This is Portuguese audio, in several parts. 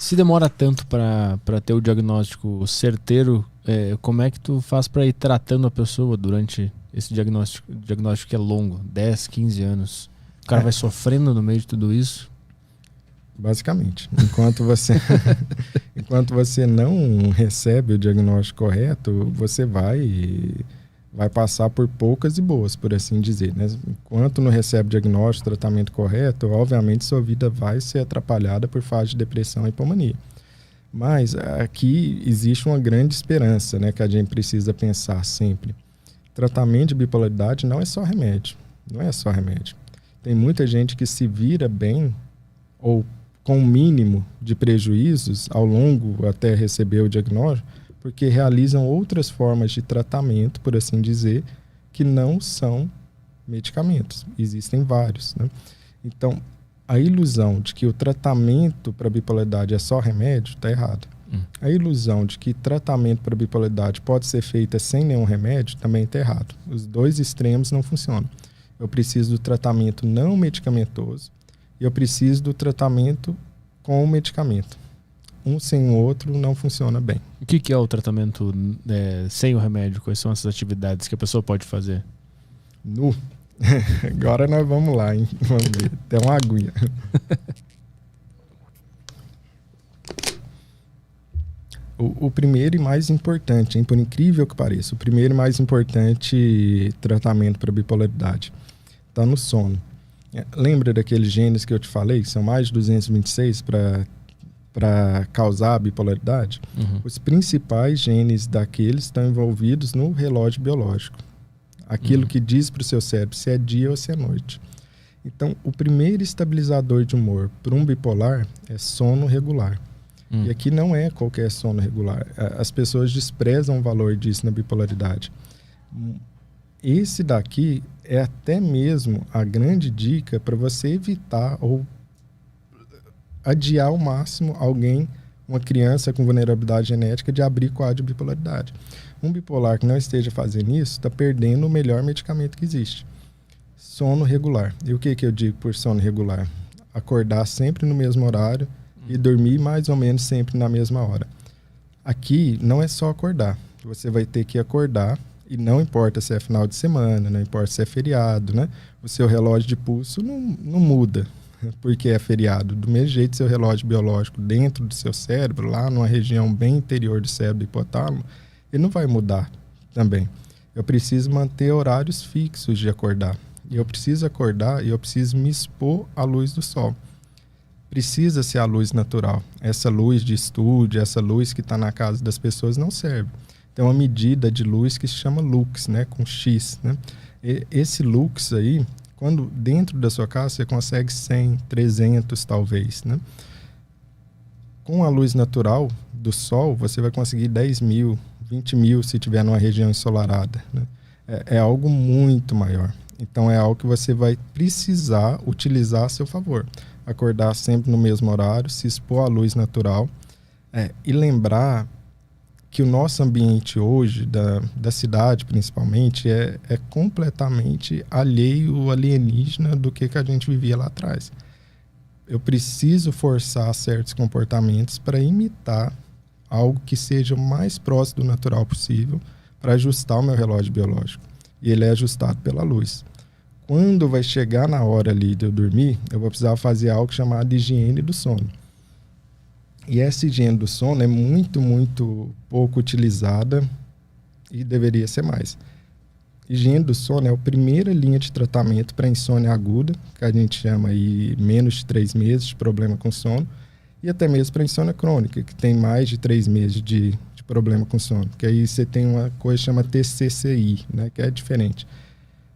Se demora tanto para ter o diagnóstico certeiro, como é que tu faz para ir tratando a pessoa durante esse diagnóstico que é longo, 10, 15 anos? O cara vai sofrendo no meio de tudo isso? Basicamente, enquanto você não recebe o diagnóstico correto, você vai passar por poucas e boas, por assim dizer, né? Enquanto não recebe o diagnóstico, tratamento correto, obviamente sua vida vai ser atrapalhada por fase de depressão e hipomania. Mas aqui existe uma grande esperança, né, que a gente precisa pensar sempre. Tratamento de bipolaridade não é só remédio, não é só remédio. Tem muita gente que se vira bem ou com o mínimo de prejuízos ao longo até receber o diagnóstico, porque realizam outras formas de tratamento, por assim dizer, que não são medicamentos. Existem vários, né? Então, a ilusão de que o tratamento para bipolaridade é só remédio está errada. A ilusão de que tratamento para bipolaridade pode ser feita sem nenhum remédio também está errado. Os dois extremos não funcionam. Eu preciso do tratamento não medicamentoso e eu preciso do tratamento com o medicamento. Um sem o outro não funciona bem. O que é o tratamento sem o remédio? Quais são essas atividades que a pessoa pode fazer? Agora nós vamos lá, hein? Vamos ver. Tem uma aguinha. O primeiro e mais importante, hein? Por incrível que pareça, o primeiro e mais importante tratamento para bipolaridade está no sono. Lembra daqueles genes que eu te falei, que são mais de 226 para causar a bipolaridade? Os principais genes daqueles estão envolvidos no relógio biológico. Aquilo que diz para o seu cérebro se é dia ou se é noite. Então, o primeiro estabilizador de humor para um bipolar é sono regular. E aqui não é qualquer sono regular. As pessoas desprezam o valor disso na bipolaridade. Esse daqui é até mesmo a grande dica para você evitar ou adiar ao máximo uma criança com vulnerabilidade genética, de abrir quadro de bipolaridade. Um bipolar que não esteja fazendo isso está perdendo o melhor medicamento que existe. Sono regular. E o que eu digo por sono regular? Acordar sempre no mesmo horário e dormir mais ou menos sempre na mesma hora. Aqui não é só acordar. Você vai ter que acordar, e não importa se é final de semana, não importa se é feriado, né? O seu relógio de pulso não muda porque é feriado. Do mesmo jeito, seu relógio biológico dentro do seu cérebro, lá numa região bem interior do cérebro, hipotálamo, ele não vai mudar também. Eu preciso manter horários fixos de acordar. E eu preciso acordar e eu preciso me expor à luz do sol. Precisa ser a luz natural. Essa luz de estúdio, essa luz que está na casa das pessoas não serve. Tem uma medida de luz que se chama lux, né, com X, né? Esse lux aí, quando dentro da sua casa você consegue 100, 300 talvez, né? Com a luz natural do sol, você vai conseguir 10 mil, 20 mil se tiver numa região ensolarada, né? É algo muito maior. Então é algo que você vai precisar utilizar a seu favor. Acordar sempre no mesmo horário, se expor à luz natural e lembrar que o nosso ambiente hoje, da cidade principalmente, é completamente alienígena do que a gente vivia lá atrás. Eu preciso forçar certos comportamentos para imitar algo que seja o mais próximo do natural possível, para ajustar o meu relógio biológico. E ele é ajustado pela luz. Quando vai chegar na hora ali de eu dormir, eu vou precisar fazer algo chamado higiene do sono. E essa higiene do sono é muito, muito pouco utilizada e deveria ser mais. Higiene do sono é a primeira linha de tratamento para insônia aguda, que a gente chama aí menos de 3 meses de problema com sono, e até mesmo para insônia crônica, que tem mais de 3 meses de problema com sono. Que aí você tem uma coisa que chama TCCI, né, que é diferente.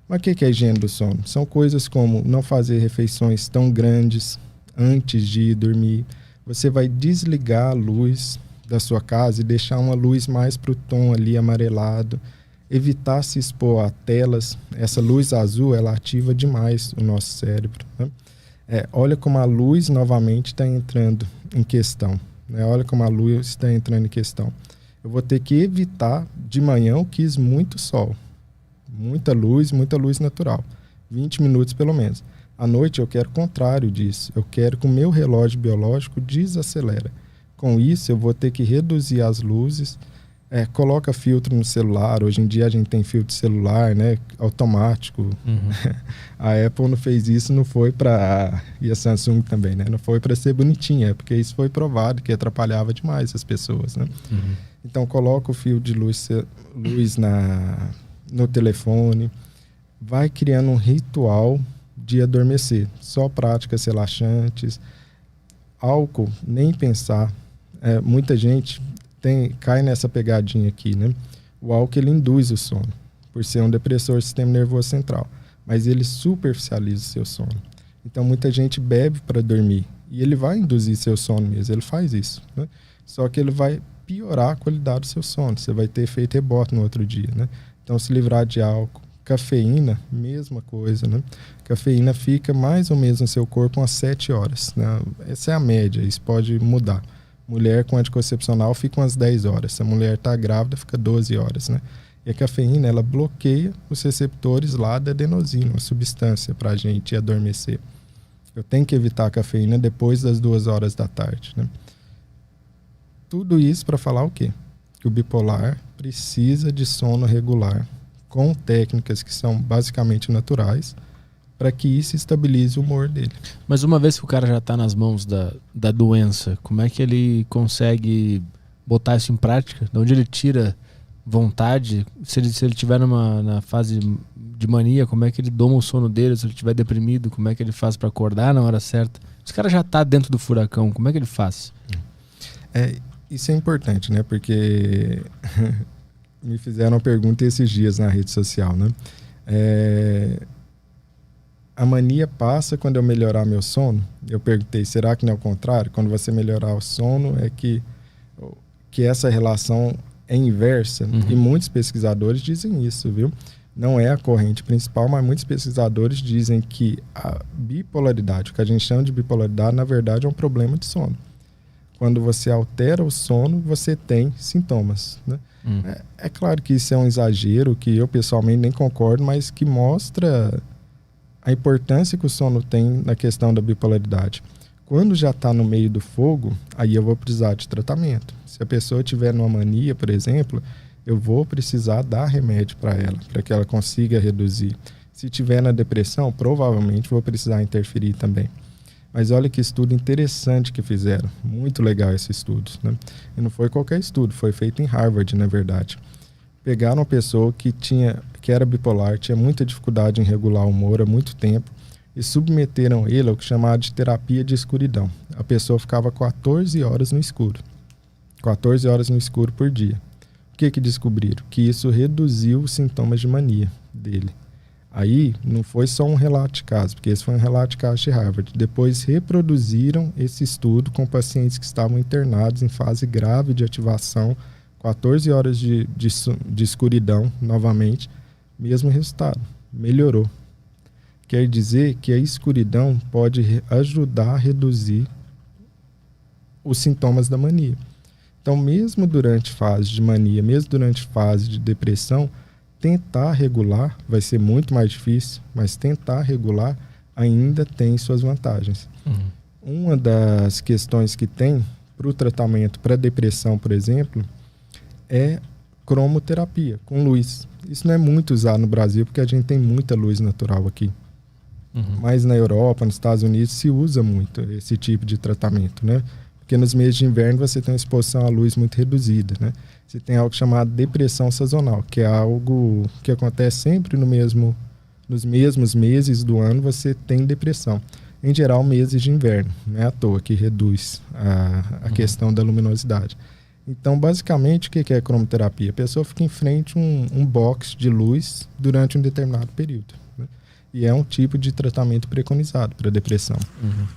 Mas o que é a higiene do sono? São coisas como não fazer refeições tão grandes antes de ir dormir. Você vai desligar a luz da sua casa e deixar uma luz mais para o tom ali amarelado. Evitar se expor a telas. Essa luz azul, ela ativa demais o nosso cérebro, né? Olha como a luz novamente está entrando em questão, né? Olha como a luz está entrando em questão. Eu vou ter que evitar de manhã, eu quis muito sol. Muita luz natural. 20 minutos pelo menos. À noite eu quero o contrário disso. Eu quero que o meu relógio biológico desacelera. Com isso, eu vou ter que reduzir as luzes, coloca filtro no celular. Hoje em dia a gente tem filtro de celular, né, automático. Uhum. A Apple não fez isso, não foi para... E a Samsung também, né? Não foi para ser bonitinha, porque isso foi provado que atrapalhava demais as pessoas, né? Uhum. Então, coloca o fio de luz no telefone. Vai criando um ritual de adormecer. Só práticas relaxantes. Álcool, nem pensar. Muita gente cai nessa pegadinha aqui, né? O álcool, ele induz o sono, por ser um depressor do sistema nervoso central. Mas ele superficializa o seu sono. Então, muita gente bebe para dormir. E ele vai induzir seu sono mesmo, ele faz isso, né? Só que ele vai piorar a qualidade do seu sono. Você vai ter efeito rebote no outro dia, né? Então, se livrar de álcool. Cafeína, mesma coisa, né? Cafeína fica mais ou menos no seu corpo umas 7 horas, né? Essa é a média, isso pode mudar. Mulher com anticoncepcional fica umas 10 horas. Se a mulher está grávida, fica 12 horas, né? E a cafeína, ela bloqueia os receptores lá da adenosina, uma substância para a gente adormecer. Eu tenho que evitar a cafeína depois das 2 horas da tarde, né? Tudo isso para falar o quê? Que o bipolar precisa de sono regular, com técnicas que são basicamente naturais, para que isso estabilize o humor dele. Mas uma vez que o cara já está nas mãos da doença, como é que ele consegue botar isso em prática? De onde ele tira vontade? Se ele estiver na fase de mania, como é que ele doma o sono dele? Se ele estiver deprimido, como é que ele faz para acordar na hora certa? Esse cara já está dentro do furacão, como é que ele faz? Isso é importante, né? Porque me fizeram uma pergunta esses dias na rede social, né? A mania passa quando eu melhorar meu sono? Eu perguntei, será que não é o contrário? Quando você melhorar o sono é que essa relação é inversa? Uhum. E muitos pesquisadores dizem isso, viu? Não é a corrente principal, mas muitos pesquisadores dizem que a bipolaridade, o que a gente chama de bipolaridade, na verdade é um problema de sono. Quando você altera o sono, você tem sintomas, né? É claro que isso é um exagero, que eu pessoalmente nem concordo, mas que mostra a importância que o sono tem na questão da bipolaridade. Quando já está no meio do fogo, aí eu vou precisar de tratamento. Se a pessoa tiver numa mania, por exemplo, eu vou precisar dar remédio para ela, para que ela consiga reduzir. Se tiver na depressão, provavelmente vou precisar interferir também. Mas olha que estudo interessante que fizeram. Muito legal esse estudo, né? E não foi qualquer estudo, foi feito em Harvard, na verdade. Pegaram uma pessoa que era bipolar, tinha muita dificuldade em regular o humor há muito tempo e submeteram ele ao que chamavam de terapia de escuridão. A pessoa ficava 14 horas no escuro. 14 horas no escuro por dia. O que descobriram? Que isso reduziu os sintomas de mania dele. Aí, não foi só um relato de caso, porque esse foi um relato de caso de Harvard. Depois reproduziram esse estudo com pacientes que estavam internados em fase grave de ativação, 14 horas de escuridão, novamente, mesmo resultado, melhorou. Quer dizer que a escuridão pode ajudar a reduzir os sintomas da mania. Então, mesmo durante fase de mania, mesmo durante fase de depressão, tentar regular vai ser muito mais difícil, mas tentar regular ainda tem suas vantagens. Uhum. Uma das questões que tem para o tratamento para depressão, por exemplo, é cromoterapia com luz. Isso não é muito usado no Brasil porque a gente tem muita luz natural aqui. Uhum. Mas na Europa, nos Estados Unidos, se usa muito esse tipo de tratamento, né? Porque nos meses de inverno você tem uma exposição à luz muito reduzida, né? Você tem algo chamado depressão sazonal, que é algo que acontece sempre nos mesmos meses do ano você tem depressão. Em geral, meses de inverno, não é à toa que reduz a questão da luminosidade. Então, basicamente, o que é a cromoterapia? A pessoa fica em frente a um box de luz durante um determinado período, né? E é um tipo de tratamento preconizado para depressão. Uhum.